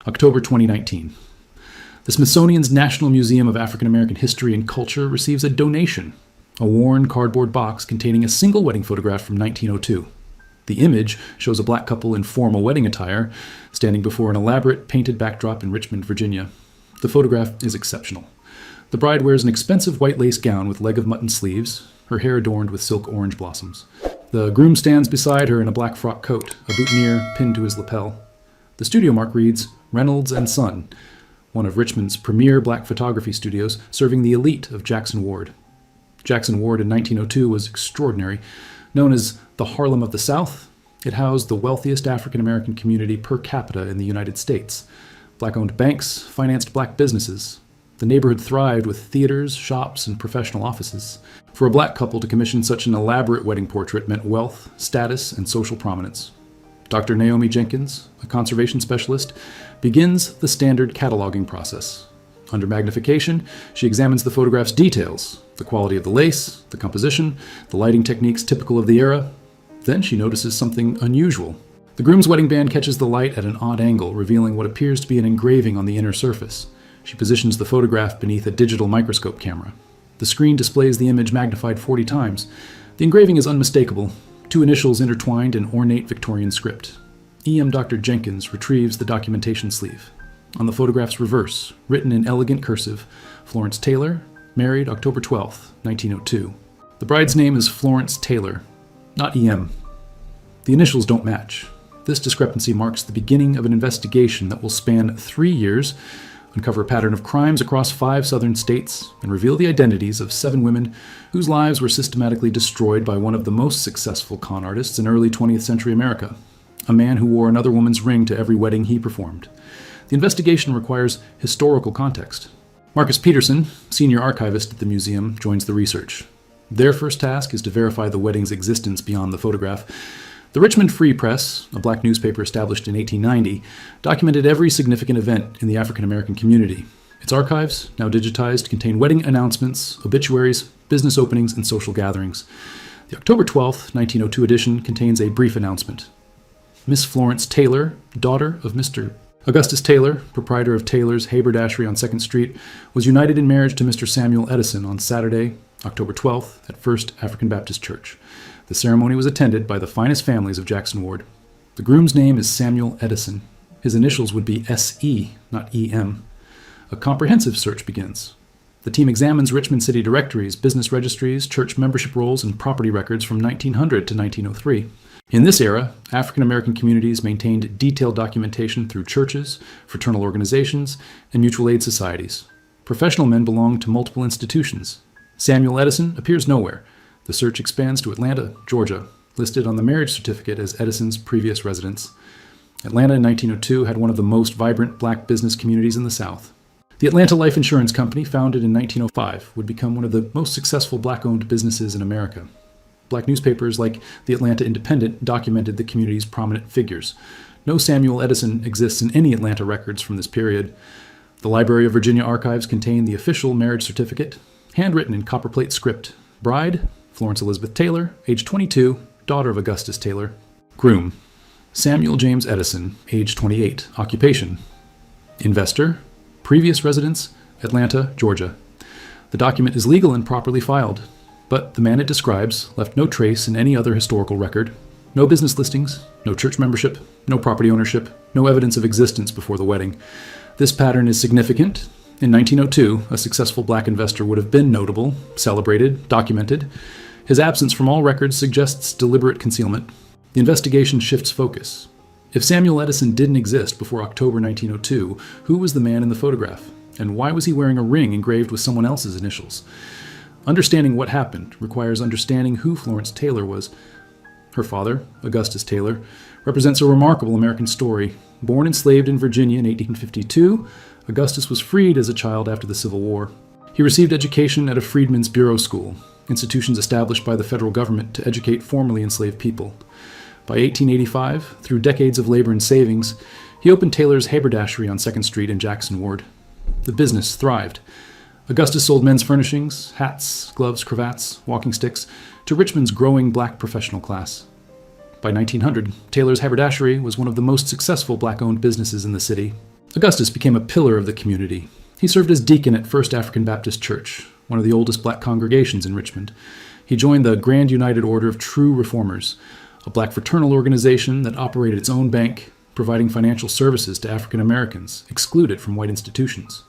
October 2019. The Smithsonian's National Museum of African American History and Culture receives a donation, a worn cardboard box containing a single wedding photograph from 1902. The image shows a black couple in formal wedding attire, standing before an elaborate painted backdrop in Richmond, Virginia. The photograph is exceptional. The bride wears an expensive white lace gown with leg of mutton sleeves, her hair adorned with silk orange blossoms. The groom stands beside her in a black frock coat, a boutonniere pinned to his lapel. The studio mark reads, Reynolds and Son, one of Richmond's premier black photography studios, serving the elite of Jackson Ward. Jackson Ward in 1902 was extraordinary. Known as the Harlem of the South, it housed the wealthiest African American community per capita in the United States. Black-owned banks financed black businesses. The neighborhood thrived with theaters, shops, and professional offices. For a black couple to commission such an elaborate wedding portrait meant wealth, status, and social prominence. Dr. Naomi Jenkins, a conservation specialist, begins the standard cataloging process. Under magnification, she examines the photograph's details, the quality of the lace, the composition, the lighting techniques typical of the era. Then she notices something unusual. The groom's wedding band catches the light at an odd angle, revealing what appears to be an engraving on the inner surface. She positions the photograph beneath a digital microscope camera. The screen displays the image magnified 40 times. The engraving is unmistakable, two initials intertwined in ornate Victorian script. E.M. Dr. Jenkins retrieves the documentation sleeve. On the photograph's reverse, written in elegant cursive, Florence Taylor, married October 12, 1902. The bride's name is Florence Taylor, not E.M. The initials don't match. This discrepancy marks the beginning of an investigation that will span 3 years, uncover a pattern of crimes across 5 southern states, and reveal the identities of 7 women whose lives were systematically destroyed by one of the most successful con artists in early 20th century America, a man who wore another woman's ring to every wedding he performed. The investigation requires historical context. Marcus Peterson, senior archivist at the museum, joins the research. Their first task is to verify the wedding's existence beyond the photograph. The Richmond Free Press, a black newspaper established in 1890, documented every significant event in the African American community. Its archives, now digitized, contain wedding announcements, obituaries, business openings, and social gatherings. The October 12, 1902 edition contains a brief announcement. Miss Florence Taylor, daughter of Mr. Augustus Taylor, proprietor of Taylor's Haberdashery on 2nd Street, was united in marriage to Mr. Samuel Edison on Saturday, October 12th, at First African Baptist Church. The ceremony was attended by the finest families of Jackson Ward. The groom's name is Samuel Edison. His initials would be S.E., not E.M. A comprehensive search begins. The team examines Richmond city directories, business registries, church membership rolls, and property records from 1900 to 1903. In this era, African American communities maintained detailed documentation through churches, fraternal organizations, and mutual aid societies. Professional men belonged to multiple institutions. Samuel Edison appears nowhere. The search expands to Atlanta, Georgia, listed on the marriage certificate as Edison's previous residence. Atlanta in 1902 had one of the most vibrant black business communities in the South. The Atlanta Life Insurance Company, founded in 1905, would become one of the most successful black-owned businesses in America. Black newspapers like the Atlanta Independent documented the community's prominent figures. No Samuel Edison exists in any Atlanta records from this period. The Library of Virginia archives contain the official marriage certificate, handwritten in copperplate script. Bride, Florence Elizabeth Taylor, age 22, daughter of Augustus Taylor. Groom, Samuel James Edison, age 28, occupation. Investor, previous residence, Atlanta, Georgia. The document is legal and properly filed, but the man it describes left no trace in any other historical record. No business listings, no church membership, no property ownership, no evidence of existence before the wedding. This pattern is significant. In 1902, a successful black investor would have been notable, celebrated, documented. His absence from all records suggests deliberate concealment. The investigation shifts focus. If Samuel Edison didn't exist before October 1902, who was the man in the photograph? And why was he wearing a ring engraved with someone else's initials? Understanding what happened requires understanding who Florence Taylor was. Her father, Augustus Taylor, represents a remarkable American story. Born enslaved in Virginia in 1852, Augustus was freed as a child after the Civil War. He received education at a Freedmen's Bureau School, institutions established by the federal government to educate formerly enslaved people. By 1885, through decades of labor and savings, he opened Taylor's Haberdashery on 2nd Street in Jackson Ward. The business thrived. Augustus sold men's furnishings, hats, gloves, cravats, walking sticks, to Richmond's growing black professional class. By 1900, Taylor's Haberdashery was one of the most successful black-owned businesses in the city. Augustus became a pillar of the community. He served as deacon at First African Baptist Church, one of the oldest black congregations in Richmond. He joined the Grand United Order of True Reformers, a black fraternal organization that operated its own bank, providing financial services to African Americans excluded from white institutions.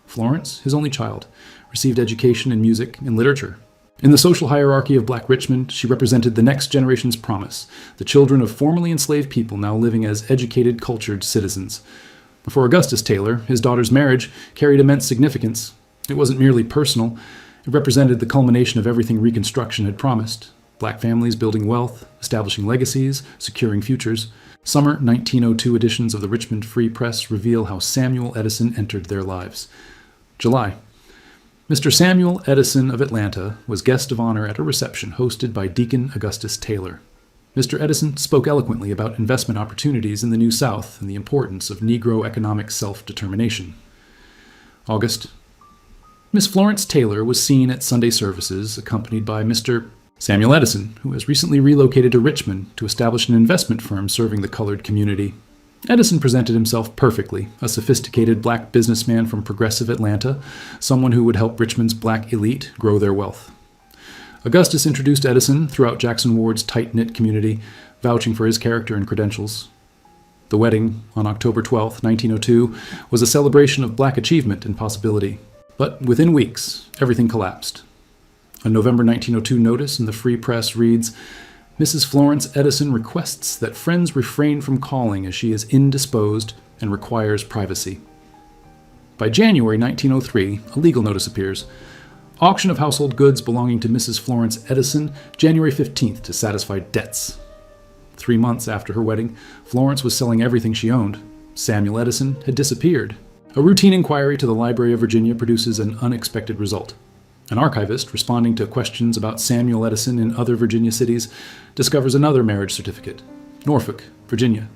Florence, his only child, received education in music and literature. In the social hierarchy of Black Richmond, she represented the next generation's promise, the children of formerly enslaved people now living as educated, cultured citizens. For Augustus Taylor, his daughter's marriage carried immense significance. It wasn't merely personal. It represented the culmination of everything Reconstruction had promised. Black families building wealth, establishing legacies, securing futures. Summer 1902 editions of the Richmond Free Press reveal how Samuel Edison entered their lives. July. Mr. Samuel Edison of Atlanta was guest of honor at a reception hosted by Deacon Augustus Taylor. Mr. Edison spoke eloquently about investment opportunities in the New South and the importance of Negro economic self-determination. August. Miss Florence Taylor was seen at Sunday services accompanied by Mr. Samuel Edison, who has recently relocated to Richmond to establish an investment firm serving the colored community. Edison presented himself perfectly, a sophisticated black businessman from progressive Atlanta, someone who would help Richmond's black elite grow their wealth. Augustus introduced Edison throughout Jackson Ward's tight-knit community, vouching for his character and credentials. The wedding, on October 12, 1902, was a celebration of black achievement and possibility. But within weeks, everything collapsed. A November 1902 notice in the Free Press reads, Mrs. Florence Edison requests that friends refrain from calling as she is indisposed and requires privacy. By January 1903, a legal notice appears. Auction of household goods belonging to Mrs. Florence Edison, January 15th, to satisfy debts. 3 months after her wedding, Florence was selling everything she owned. Samuel Edison had disappeared. A routine inquiry to the Library of Virginia produces an unexpected result. An archivist, responding to questions about Samuel Edison in other Virginia cities, discovers another marriage certificate. Norfolk, Virginia,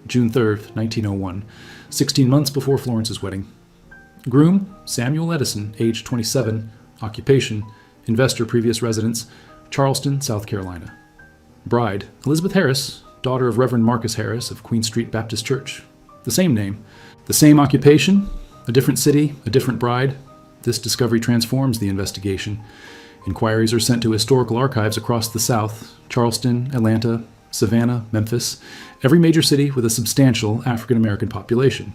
June 3, 1901, 16 months before Florence's wedding. Groom, Samuel Edison, age 27, occupation, investor previous residence, Charleston, South Carolina. Bride, Elizabeth Harris, daughter of Reverend Marcus Harris of Queen Street Baptist Church. The same name, the same occupation, a different city, a different bride. This discovery transforms the investigation. Inquiries are sent to historical archives across the South, Charleston, Atlanta, Savannah, Memphis, every major city with a substantial African American population.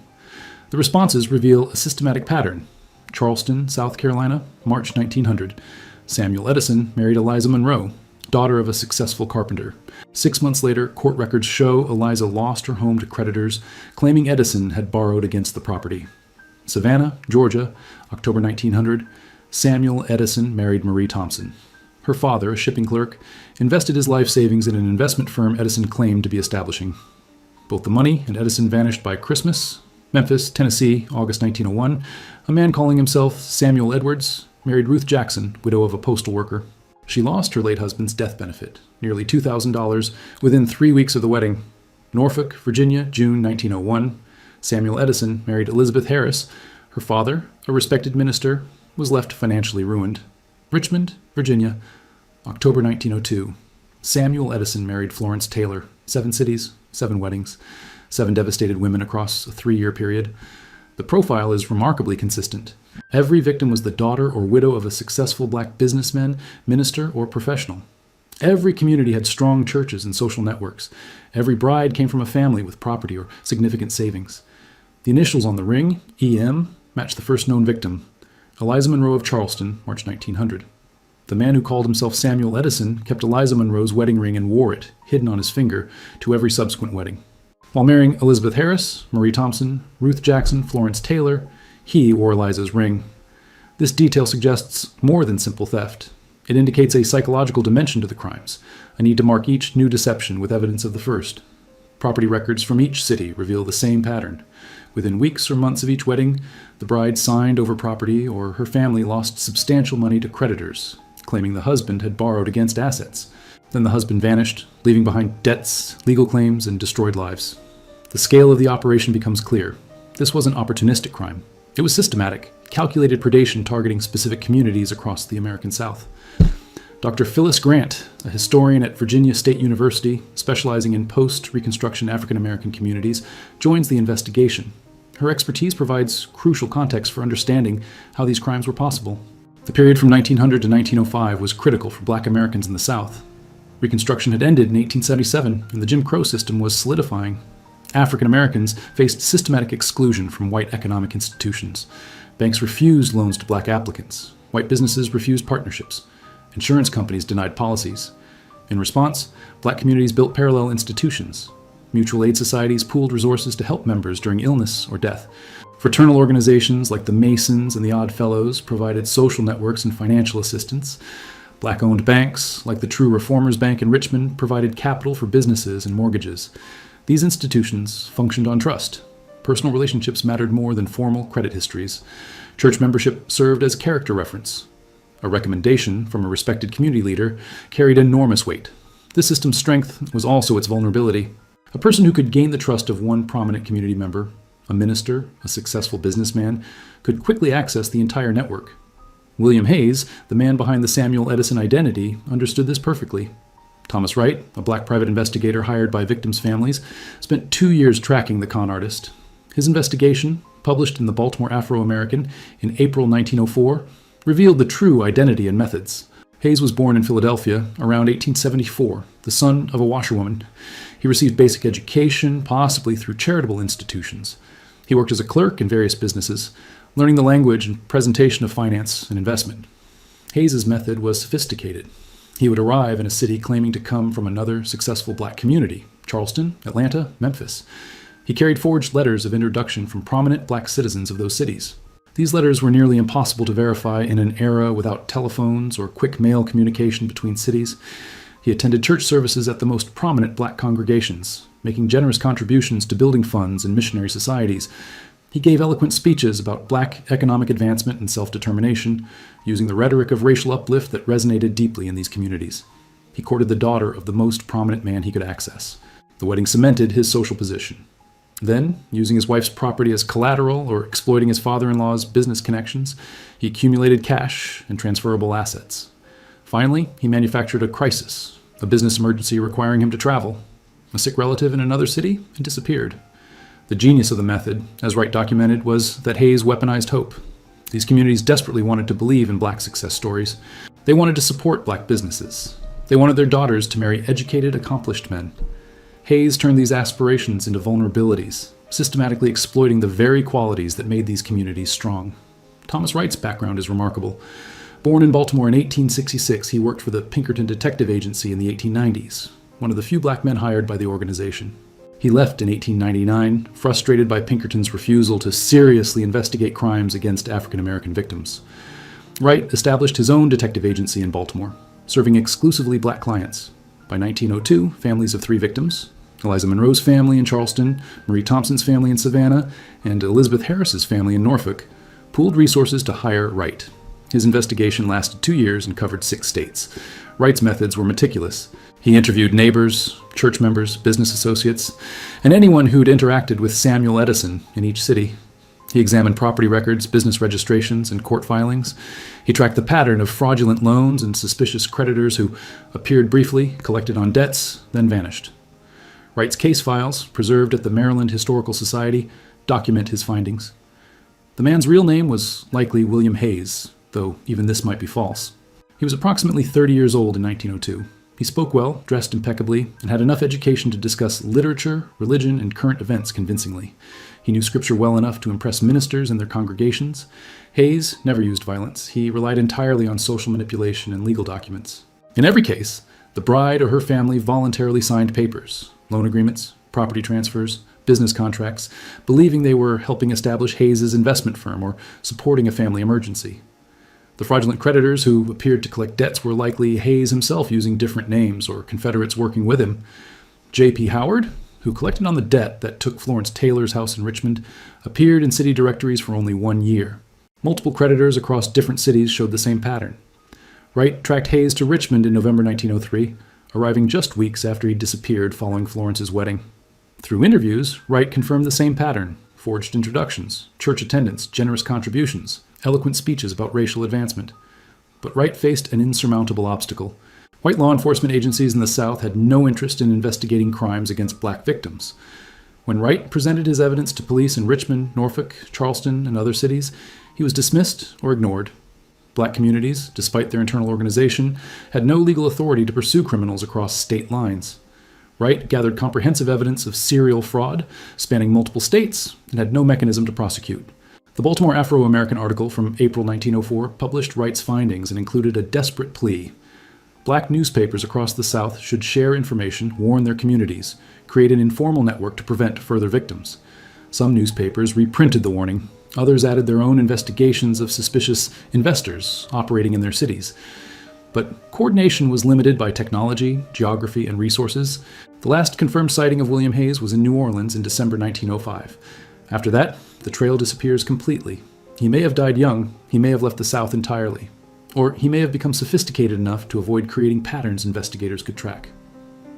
The responses reveal a systematic pattern. Charleston, South Carolina, March 1900. Samuel Edison married Eliza Monroe, daughter of a successful carpenter. 6 months later, court records show Eliza lost her home to creditors, claiming Edison had borrowed against the property. Savannah, Georgia, October 1900, Samuel Edison married Marie Thompson. Her father, a shipping clerk, invested his life savings in an investment firm Edison claimed to be establishing. Both the money and Edison vanished by Christmas. Memphis, Tennessee, August 1901, a man calling himself Samuel Edwards married Ruth Jackson, widow of a postal worker. She lost her late husband's death benefit, nearly $2,000, within 3 weeks of the wedding. Norfolk, Virginia, June 1901. Samuel Edison married Elizabeth Harris. Her father, a respected minister, was left financially ruined. Richmond, Virginia, October 1902. Samuel Edison married Florence Taylor. 7 cities, 7 weddings, 7 devastated women across a 3-year period. The profile is remarkably consistent. Every victim was the daughter or widow of a successful black businessman, minister, or professional. Every community had strong churches and social networks. Every bride came from a family with property or significant savings. The initials on the ring, EM, match the first known victim, Eliza Monroe of Charleston, March 1900. The man who called himself Samuel Edison kept Eliza Monroe's wedding ring and wore it, hidden on his finger, to every subsequent wedding. While marrying Elizabeth Harris, Marie Thompson, Ruth Jackson, Florence Taylor, he wore Eliza's ring. This detail suggests more than simple theft. It indicates a psychological dimension to the crimes, a need to mark each new deception with evidence of the first. Property records from each city reveal the same pattern. Within weeks or months of each wedding, the bride signed over property or her family lost substantial money to creditors, claiming the husband had borrowed against assets. Then the husband vanished, leaving behind debts, legal claims, and destroyed lives. The scale of the operation becomes clear. This wasn't opportunistic crime. It was systematic, calculated predation targeting specific communities across the American South. Dr. Phyllis Grant, a historian at Virginia State University specializing in post-Reconstruction African American communities, joins the investigation. Her expertise provides crucial context for understanding how these crimes were possible. The period from 1900 to 1905 was critical for Black Americans in the South. Reconstruction had ended in 1877, and the Jim Crow system was solidifying. African Americans faced systematic exclusion from white economic institutions. Banks refused loans to black applicants. White businesses refused partnerships. Insurance companies denied policies. In response, black communities built parallel institutions. Mutual aid societies pooled resources to help members during illness or death. Fraternal organizations like the Masons and the Odd Fellows provided social networks and financial assistance. Black-owned banks, like the True Reformers Bank in Richmond, provided capital for businesses and mortgages. These institutions functioned on trust. Personal relationships mattered more than formal credit histories. Church membership served as character reference. A recommendation from a respected community leader carried enormous weight. This system's strength was also its vulnerability. A person who could gain the trust of one prominent community member, a minister, a successful businessman, could quickly access the entire network. William Hayes, the man behind the Samuel Edison identity, understood this perfectly. Thomas Wright, a black private investigator hired by victims' families, spent 2 years tracking the con artist. His investigation, published in the Baltimore Afro-American in April 1904, revealed the true identity and methods. Hayes was born in Philadelphia around 1874, the son of a washerwoman. He received basic education, possibly through charitable institutions. He worked as a clerk in various businesses, learning the language and presentation of finance and investment. Hayes's method was sophisticated. He would arrive in a city claiming to come from another successful black community, Charleston, Atlanta, Memphis. He carried forged letters of introduction from prominent black citizens of those cities. These letters were nearly impossible to verify in an era without telephones or quick mail communication between cities. He attended church services at the most prominent black congregations, making generous contributions to building funds and missionary societies. He gave eloquent speeches about black economic advancement and self-determination, using the rhetoric of racial uplift that resonated deeply in these communities. He courted the daughter of the most prominent man he could access. The wedding cemented his social position. Then, using his wife's property as collateral or exploiting his father-in-law's business connections, he accumulated cash and transferable assets. Finally, he manufactured a crisis, a business emergency requiring him to travel. A sick relative in another city, and disappeared. The genius of the method, as Wright documented, was that Hayes weaponized hope. These communities desperately wanted to believe in black success stories. They wanted to support black businesses. They wanted their daughters to marry educated, accomplished men. Hayes turned these aspirations into vulnerabilities, systematically exploiting the very qualities that made these communities strong. Thomas Wright's background is remarkable. Born in Baltimore in 1866, he worked for the Pinkerton Detective Agency in the 1890s, one of the few black men hired by the organization. He left in 1899, frustrated by Pinkerton's refusal to seriously investigate crimes against African American victims. Wright established his own detective agency in Baltimore, serving exclusively black clients. By 1902, families of 3 victims, Eliza Monroe's family in Charleston, Marie Thompson's family in Savannah, and Elizabeth Harris's family in Norfolk, pooled resources to hire Wright. His investigation lasted 2 years and covered 6 states. Wright's methods were meticulous. He interviewed neighbors, church members, business associates, and anyone who'd interacted with Samuel Edison in each city. He examined property records, business registrations, and court filings. He tracked the pattern of fraudulent loans and suspicious creditors who appeared briefly, collected on debts, then vanished. Wright's case files, preserved at the Maryland Historical Society, document his findings. The man's real name was likely William Hayes, though even this might be false. He was approximately 30 years old in 1902. He spoke well, dressed impeccably, and had enough education to discuss literature, religion, and current events convincingly. He knew Scripture well enough to impress ministers and their congregations. Hayes never used violence. He relied entirely on social manipulation and legal documents. In every case, the bride or her family voluntarily signed papers, loan agreements, property transfers, business contracts, believing they were helping establish Hayes's investment firm or supporting a family emergency. The fraudulent creditors who appeared to collect debts were likely Hayes himself using different names or Confederates working with him. J.P. Howard, who collected on the debt that took Florence Taylor's house in Richmond, appeared in city directories for only 1 year. Multiple creditors across different cities showed the same pattern. Wright tracked Hayes to Richmond in November 1903, arriving just weeks after he disappeared following Florence's wedding. Through interviews, Wright confirmed the same pattern: forged introductions, church attendance, generous contributions, eloquent speeches about racial advancement. But Wright faced an insurmountable obstacle. White law enforcement agencies in the South had no interest in investigating crimes against black victims. When Wright presented his evidence to police in Richmond, Norfolk, Charleston, and other cities, he was dismissed or ignored. Black communities, despite their internal organization, had no legal authority to pursue criminals across state lines. Wright gathered comprehensive evidence of serial fraud spanning multiple states and had no mechanism to prosecute. The Baltimore Afro-American article from April 1904 published Wright's findings and included a desperate plea. Black newspapers across the South should share information, warn their communities, create an informal network to prevent further victims. Some newspapers reprinted the warning. Others added their own investigations of suspicious investors operating in their cities. But coordination was limited by technology, geography, and resources. The last confirmed sighting of William Hayes was in New Orleans in December 1905. After that, the trail disappears completely. He may have died young, he may have left the South entirely, or he may have become sophisticated enough to avoid creating patterns investigators could track.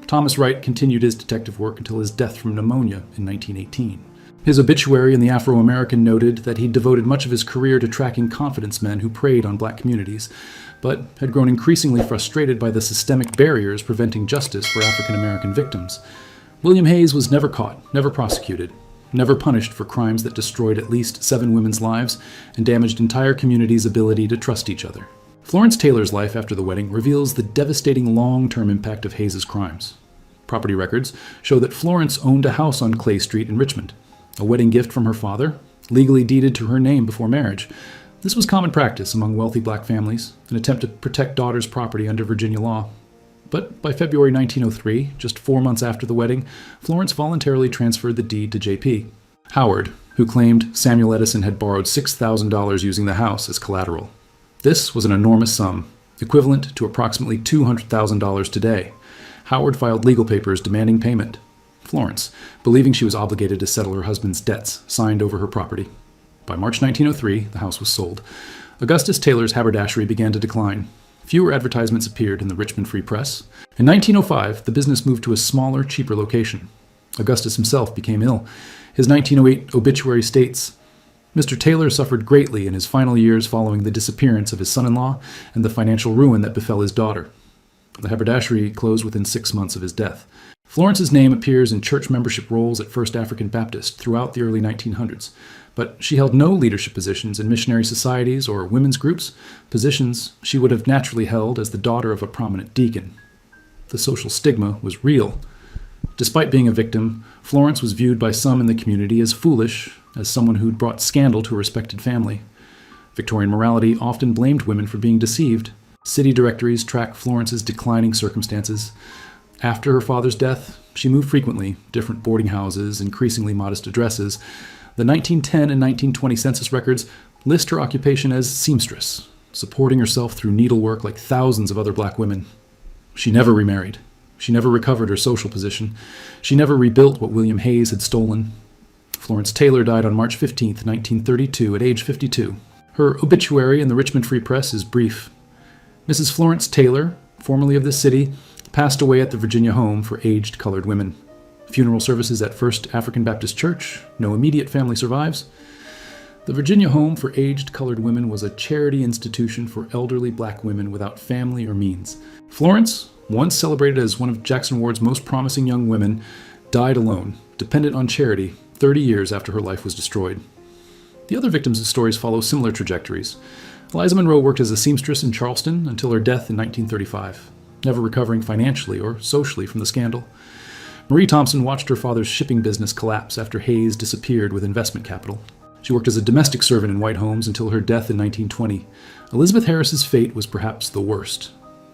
Thomas Wright continued his detective work until his death from pneumonia in 1918. His obituary in the Afro-American noted that he devoted much of his career to tracking confidence men who preyed on black communities, but had grown increasingly frustrated by the systemic barriers preventing justice for African-American victims. William Hayes was never caught, never prosecuted, never punished for crimes that destroyed at least 7 women's lives and damaged entire communities' ability to trust each other. Florence Taylor's life after the wedding reveals the devastating long-term impact of Hayes' crimes. Property records show that Florence owned a house on Clay Street in Richmond, a wedding gift from her father, legally deeded to her name before marriage. This was common practice among wealthy black families, an attempt to protect daughters' property under Virginia law. But by February 1903, just 4 months after the wedding, Florence voluntarily transferred the deed to J.P. Howard, who claimed Samuel Edison had borrowed $6,000 using the house as collateral. This was an enormous sum, equivalent to approximately $200,000 today. Howard filed legal papers demanding payment. Florence, believing she was obligated to settle her husband's debts, signed over her property. By March 1903, the house was sold. Augustus Taylor's haberdashery began to decline. Fewer advertisements appeared in the Richmond Free Press. In 1905, the business moved to a smaller, cheaper location. Augustus himself became ill. His 1908 obituary states, "Mr. Taylor suffered greatly in his final years following the disappearance of his son-in-law and the financial ruin that befell his daughter." The haberdashery closed within 6 months of his death. Florence's name appears in church membership rolls at First African Baptist throughout the early 1900s, but she held no leadership positions in missionary societies or women's groups, positions she would have naturally held as the daughter of a prominent deacon. The social stigma was real. Despite being a victim, Florence was viewed by some in the community as foolish, as someone who'd brought scandal to a respected family. Victorian morality often blamed women for being deceived. City directories track Florence's declining circumstances. After her father's death, she moved frequently, different boarding houses, increasingly modest addresses. The 1910 and 1920 census records list her occupation as seamstress, supporting herself through needlework like thousands of other black women. She never remarried. She never recovered her social position. She never rebuilt what William Hayes had stolen. Florence Taylor died on March 15, 1932, at age 52. Her obituary in the Richmond Free Press is brief. Mrs. Florence Taylor, formerly of this city, passed away at the Virginia home for aged colored women. Funeral services at First African Baptist Church. No immediate family survives. The Virginia Home for Aged Colored Women was a charity institution for elderly black women without family or means. Florence, once celebrated as one of Jackson Ward's most promising young women, died alone, dependent on charity, 30 years after her life was destroyed. The other victims' stories follow similar trajectories. Eliza Monroe worked as a seamstress in Charleston until her death in 1935, never recovering financially or socially from the scandal. Marie Thompson watched her father's shipping business collapse after Hayes disappeared with investment capital. She worked as a domestic servant in white homes until her death in 1920. Elizabeth Harris's fate was perhaps the worst.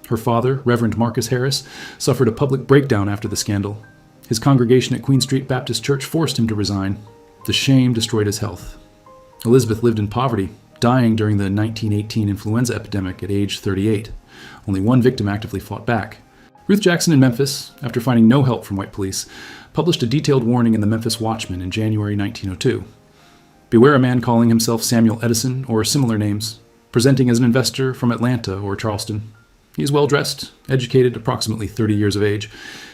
Her father, Reverend Marcus Harris, suffered a public breakdown after the scandal. His congregation at Queen Street Baptist Church forced him to resign. The shame destroyed his health. Elizabeth lived in poverty, dying during the 1918 influenza epidemic at age 38. Only one victim actively fought back. Ruth Jackson in Memphis, after finding no help from white police, published a detailed warning in the Memphis Watchman in January 1902. Beware a man calling himself Samuel Edison or similar names, presenting as an investor from Atlanta or Charleston. He is well-dressed, educated, approximately 30 years of age.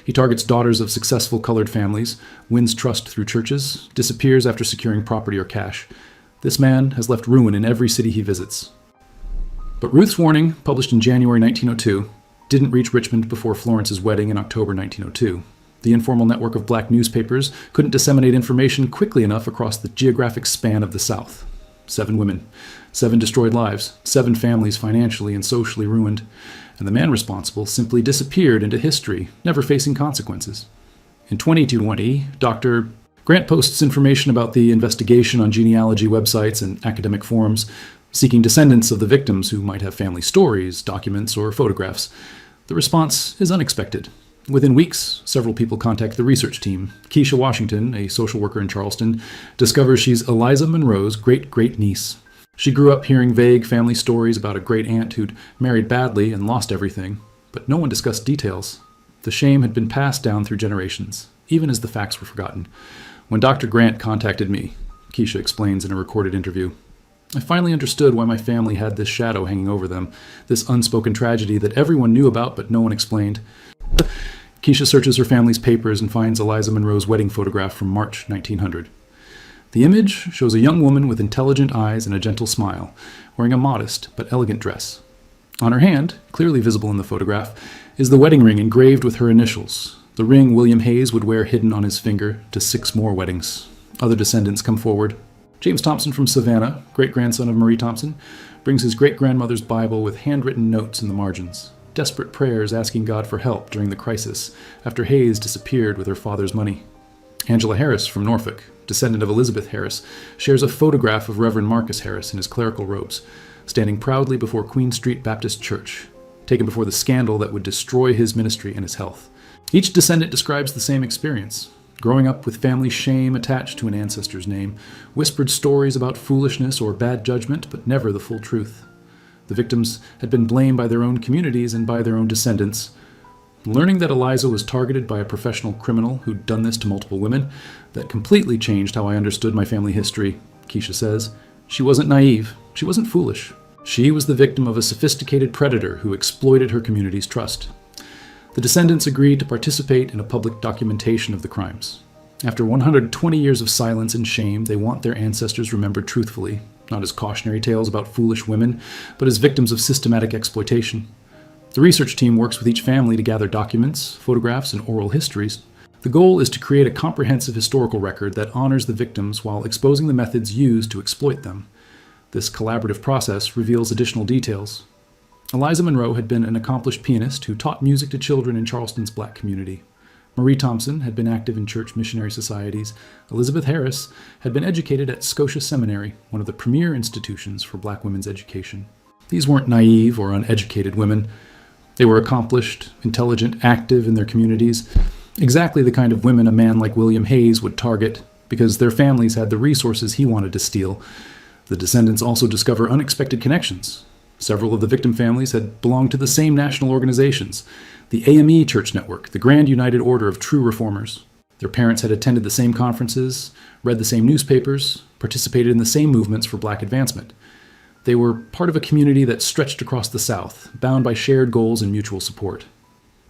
He targets daughters of successful colored families, wins trust through churches, disappears after securing property or cash. This man has left ruin in every city he visits. But Ruth's warning, published in January 1902, didn't reach Richmond before Florence's wedding in October 1902. The informal network of black newspapers couldn't disseminate information quickly enough across the geographic span of the South. 7 women, 7 destroyed lives, 7 families financially and socially ruined, and the man responsible simply disappeared into history, never facing consequences. In 2020, Dr. Grant posts information about the investigation on genealogy websites and academic forums, seeking descendants of the victims who might have family stories, documents, or photographs. The response is unexpected. Within weeks, several people contact the research team. Keisha Washington, a social worker in Charleston, discovers she's Eliza Monroe's great-great-niece. She grew up hearing vague family stories about a great-aunt who'd married badly and lost everything, but no one discussed details. The shame had been passed down through generations, even as the facts were forgotten. When Dr. Grant contacted me, Keisha explains in a recorded interview, I finally understood why my family had this shadow hanging over them, this unspoken tragedy that everyone knew about but no one explained. Keisha searches her family's papers and finds Eliza Monroe's wedding photograph from March 1900. The image shows a young woman with intelligent eyes and a gentle smile, wearing a modest but elegant dress. On her hand, clearly visible in the photograph, is the wedding ring engraved with her initials, the ring William Hayes would wear hidden on his finger to 6 more weddings. Other descendants come forward. James Thompson from Savannah, great-grandson of Marie Thompson, brings his great-grandmother's Bible with handwritten notes in the margins, desperate prayers asking God for help during the crisis after Hayes disappeared with her father's money. Angela Harris from Norfolk, descendant of Elizabeth Harris, shares a photograph of Reverend Marcus Harris in his clerical robes, standing proudly before Queen Street Baptist Church, taken before the scandal that would destroy his ministry and his health. Each descendant describes the same experience, growing up with family shame attached to an ancestor's name, whispered stories about foolishness or bad judgment, but never the full truth. The victims had been blamed by their own communities and by their own descendants. Learning that Eliza was targeted by a professional criminal who'd done this to multiple women, that completely changed how I understood my family history, Keisha says. She wasn't naive. She wasn't foolish. She was the victim of a sophisticated predator who exploited her community's trust. The descendants agreed to participate in a public documentation of the crimes. After 120 years of silence and shame, they want their ancestors remembered truthfully, not as cautionary tales about foolish women, but as victims of systematic exploitation. The research team works with each family to gather documents, photographs, and oral histories. The goal is to create a comprehensive historical record that honors the victims while exposing the methods used to exploit them. This collaborative process reveals additional details. Eliza Monroe had been an accomplished pianist who taught music to children in Charleston's black community. Marie Thompson had been active in church missionary societies. Elizabeth Harris had been educated at Scotia Seminary, one of the premier institutions for black women's education. These weren't naive or uneducated women. They were accomplished, intelligent, active in their communities, exactly the kind of women a man like William Hayes would target because their families had the resources he wanted to steal. The descendants also discover unexpected connections. Several of the victim families had belonged to the same national organizations, the AME Church Network, the Grand United Order of True Reformers. Their parents had attended the same conferences, read the same newspapers, participated in the same movements for black advancement. They were part of a community that stretched across the South, bound by shared goals and mutual support.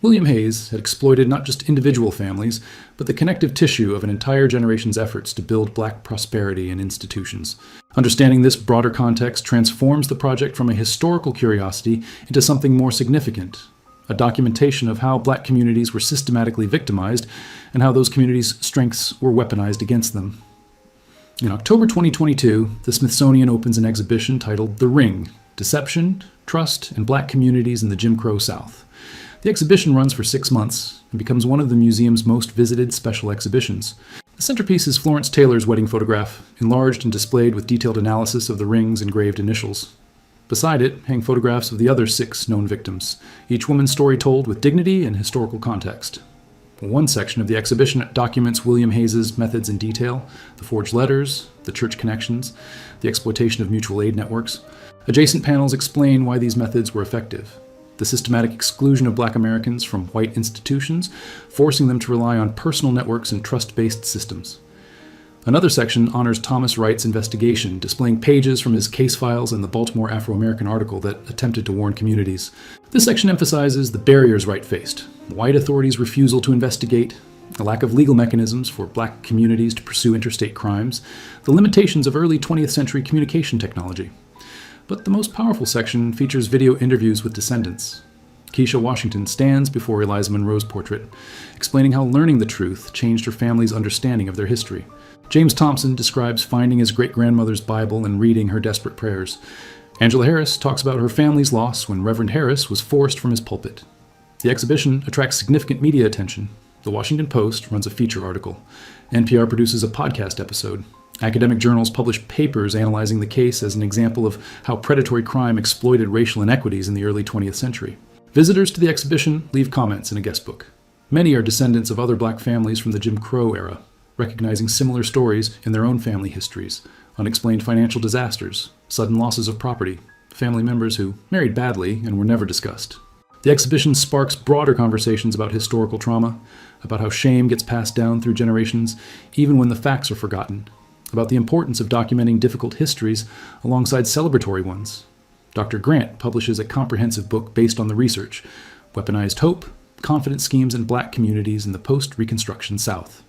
William Hayes had exploited not just individual families, but the connective tissue of an entire generation's efforts to build black prosperity and institutions. Understanding this broader context transforms the project from a historical curiosity into something more significant, a documentation of how black communities were systematically victimized and how those communities' strengths were weaponized against them. In October 2022, the Smithsonian opens an exhibition titled The Ring: Deception, Trust, and Black Communities in the Jim Crow South. The exhibition runs for 6 months and becomes one of the museum's most visited special exhibitions. The centerpiece is Florence Taylor's wedding photograph, enlarged and displayed with detailed analysis of the ring's engraved initials. Beside it hang photographs of the other 6 known victims, each woman's story told with dignity and historical context. One section of the exhibition documents William Hayes' methods in detail, the forged letters, the church connections, the exploitation of mutual aid networks. Adjacent panels explain why these methods were effective. The systematic exclusion of black Americans from white institutions, forcing them to rely on personal networks and trust-based systems. Another section honors Thomas Wright's investigation, displaying pages from his case files and the Baltimore Afro-American article that attempted to warn communities. This section emphasizes the barriers Wright faced: white authorities' refusal to investigate, a lack of legal mechanisms for black communities to pursue interstate crimes, the limitations of early 20th century communication technology. But the most powerful section features video interviews with descendants. Keisha Washington stands before Eliza Monroe's portrait, explaining how learning the truth changed her family's understanding of their history. James Thompson describes finding his great-grandmother's Bible and reading her desperate prayers. Angela Harris talks about her family's loss when Reverend Harris was forced from his pulpit. The exhibition attracts significant media attention. The Washington Post runs a feature article. NPR produces a podcast episode. Academic journals publish papers analyzing the case as an example of how predatory crime exploited racial inequities in the early 20th century. Visitors to the exhibition leave comments in a guestbook. Many are descendants of other black families from the Jim Crow era, recognizing similar stories in their own family histories: unexplained financial disasters, sudden losses of property, family members who married badly and were never discussed. The exhibition sparks broader conversations about historical trauma, about how shame gets passed down through generations, even when the facts are forgotten, about the importance of documenting difficult histories alongside celebratory ones. Dr. Grant publishes a comprehensive book based on the research, Weaponized Hope: Confidence Schemes in Black Communities in the Post-Reconstruction South.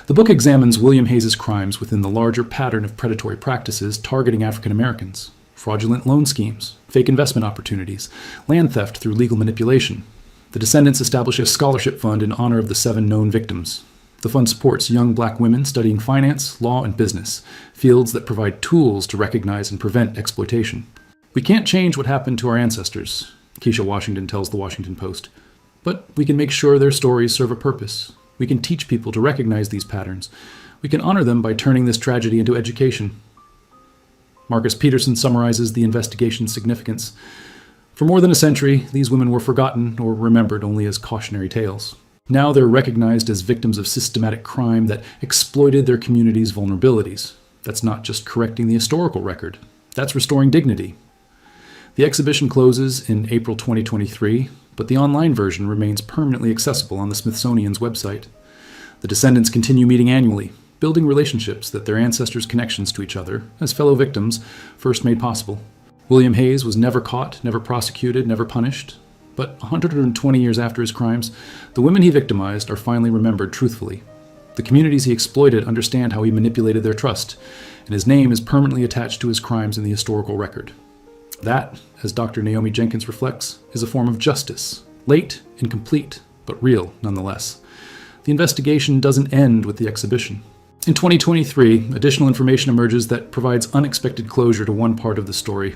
The book examines William Hayes's crimes within the larger pattern of predatory practices targeting African Americans: fraudulent loan schemes, fake investment opportunities, land theft through legal manipulation. The Descendants establish a scholarship fund in honor of the 7 known victims. The fund supports young black women studying finance, law, and business, fields that provide tools to recognize and prevent exploitation. "We can't change what happened to our ancestors," Keisha Washington tells the Washington Post, "but we can make sure their stories serve a purpose. We can teach people to recognize these patterns. We can honor them by turning this tragedy into education." Marcus Peterson summarizes the investigation's significance. For more than a century, these women were forgotten or remembered only as cautionary tales. Now they're recognized as victims of systematic crime that exploited their community's vulnerabilities. That's not just correcting the historical record. That's restoring dignity. The exhibition closes in April 2023, but the online version remains permanently accessible on the Smithsonian's website. The Descendants continue meeting annually, building relationships that their ancestors' connections to each other, as fellow victims, first made possible. William Hayes was never caught, never prosecuted, never punished. But 120 years after his crimes, the women he victimized are finally remembered truthfully. The communities he exploited understand how he manipulated their trust, and his name is permanently attached to his crimes in the historical record. That, as Dr. Naomi Jenkins reflects, is a form of justice, late, incomplete, but real nonetheless. The investigation doesn't end with the exhibition. In 2023, additional information emerges that provides unexpected closure to one part of the story.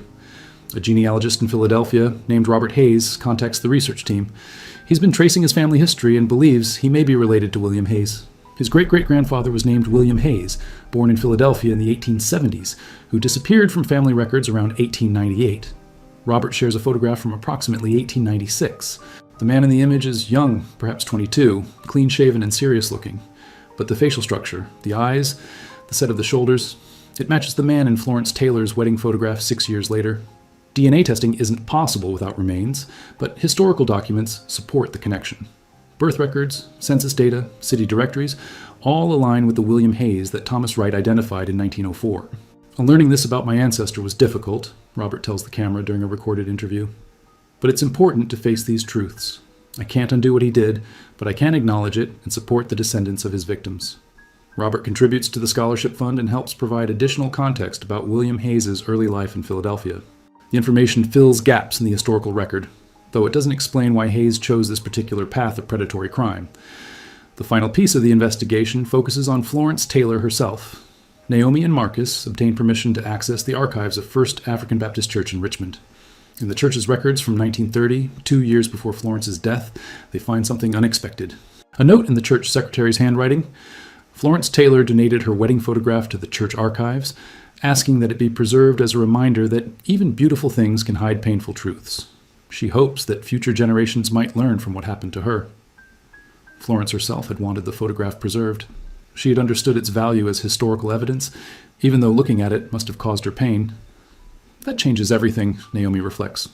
A genealogist in Philadelphia named Robert Hayes contacts the research team. He's been tracing his family history and believes he may be related to William Hayes. His great-great-grandfather was named William Hayes, born in Philadelphia in the 1870s, who disappeared from family records around 1898. Robert shares a photograph from approximately 1896. The man in the image is young, perhaps 22, clean-shaven and serious-looking. But the facial structure, the eyes, the set of the shoulders, it matches the man in Florence Taylor's wedding photograph 6 years later. DNA testing isn't possible without remains, but historical documents support the connection. Birth records, census data, city directories, all align with the William Hayes that Thomas Wright identified in 1904. "Learning this about my ancestor was difficult," Robert tells the camera during a recorded interview. "But it's important to face these truths. I can't undo what he did, but I can acknowledge it and support the descendants of his victims." Robert contributes to the scholarship fund and helps provide additional context about William Hayes's early life in Philadelphia. The information fills gaps in the historical record, though it doesn't explain why Hayes chose this particular path of predatory crime. The final piece of the investigation focuses on Florence Taylor herself. Naomi and Marcus obtained permission to access the archives of First African Baptist Church in Richmond. In the church's records from 1930, 2 years before Florence's death, they find something unexpected. A note in the church secretary's handwriting: Florence Taylor donated her wedding photograph to the church archives, asking that it be preserved as a reminder that even beautiful things can hide painful truths. She hopes that future generations might learn from what happened to her. Florence herself had wanted the photograph preserved. She had understood its value as historical evidence, even though looking at it must have caused her pain. That changes everything, Naomi reflects.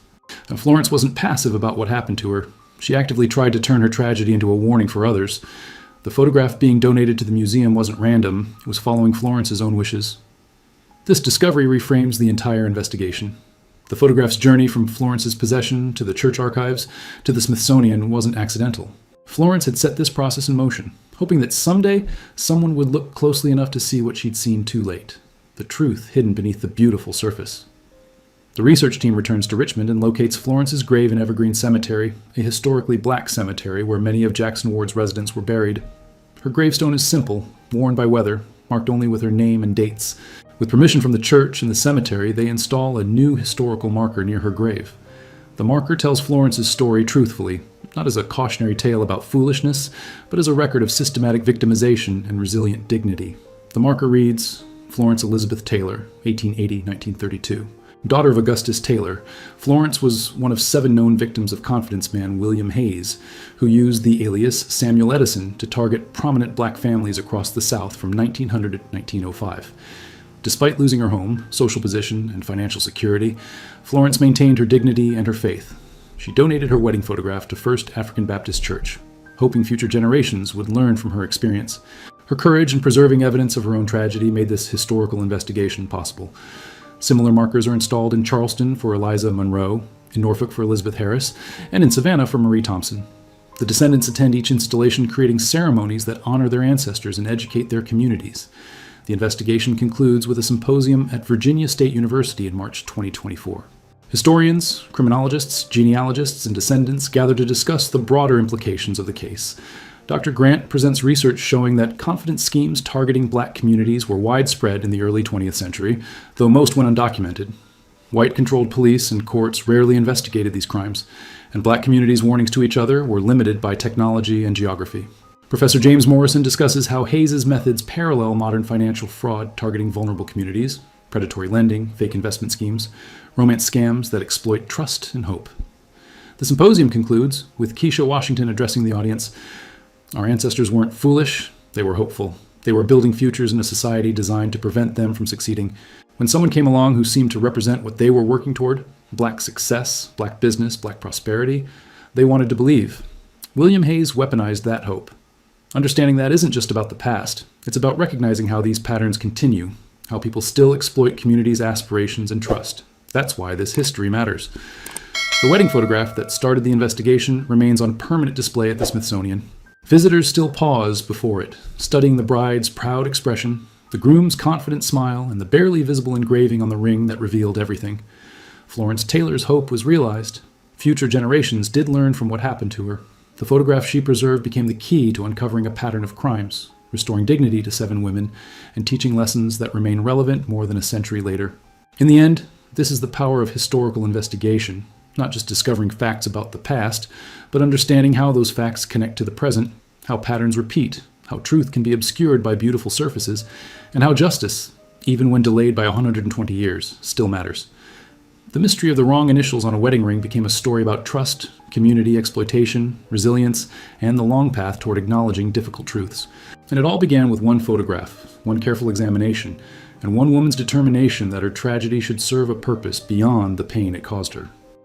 Now, Florence wasn't passive about what happened to her. She actively tried to turn her tragedy into a warning for others. The photograph being donated to the museum wasn't random. It was following Florence's own wishes. This discovery reframes the entire investigation. The photograph's journey from Florence's possession to the church archives to the Smithsonian wasn't accidental. Florence had set this process in motion, hoping that someday someone would look closely enough to see what she'd seen too late, the truth hidden beneath the beautiful surface. The research team returns to Richmond and locates Florence's grave in Evergreen Cemetery, a historically black cemetery where many of Jackson Ward's residents were buried. Her gravestone is simple, worn by weather, marked only with her name and dates. With permission from the church and the cemetery, they install a new historical marker near her grave. The marker tells Florence's story truthfully, not as a cautionary tale about foolishness, but as a record of systematic victimization and resilient dignity. The marker reads, Florence Elizabeth Taylor, 1880-1932. Daughter of Augustus Taylor, Florence was one of 7 known victims of confidence man William Hayes, who used the alias Samuel Edison to target prominent black families across the South from 1900 to 1905. Despite losing her home, social position, and financial security, Florence maintained her dignity and her faith. She donated her wedding photograph to First African Baptist Church, hoping future generations would learn from her experience. Her courage in preserving evidence of her own tragedy made this historical investigation possible. Similar markers are installed in Charleston for Eliza Monroe, in Norfolk for Elizabeth Harris, and in Savannah for Marie Thompson. The Descendants attend each installation, creating ceremonies that honor their ancestors and educate their communities. The investigation concludes with a symposium at Virginia State University in March 2024. Historians, criminologists, genealogists, and descendants gather to discuss the broader implications of the case. Dr. Grant presents research showing that confidence schemes targeting black communities were widespread in the early 20th century, though most went undocumented. White-controlled police and courts rarely investigated these crimes, and black communities' warnings to each other were limited by technology and geography. Professor James Morrison discusses how Hayes's methods parallel modern financial fraud targeting vulnerable communities, predatory lending, fake investment schemes, romance scams that exploit trust and hope. The symposium concludes with Keisha Washington addressing the audience. Our ancestors weren't foolish, they were hopeful. They were building futures in a society designed to prevent them from succeeding. When someone came along who seemed to represent what they were working toward, black success, black business, black prosperity, they wanted to believe. William Hayes weaponized that hope. Understanding that isn't just about the past, it's about recognizing how these patterns continue, how people still exploit communities' aspirations and trust. That's why this history matters. The wedding photograph that started the investigation remains on permanent display at the Smithsonian. Visitors still pause before it, studying the bride's proud expression, the groom's confident smile, and the barely visible engraving on the ring that revealed everything. Florence Taylor's hope was realized. Future generations did learn from what happened to her. The photograph she preserved became the key to uncovering a pattern of crimes, restoring dignity to 7 women, and teaching lessons that remain relevant more than a century later. In the end, this is the power of historical investigation, not just discovering facts about the past, but understanding how those facts connect to the present, how patterns repeat, how truth can be obscured by beautiful surfaces, and how justice, even when delayed by 120 years, still matters. The mystery of the wrong initials on a wedding ring became a story about trust, community exploitation, resilience, and the long path toward acknowledging difficult truths. And it all began with one photograph, one careful examination, and one woman's determination that her tragedy should serve a purpose beyond the pain it caused her.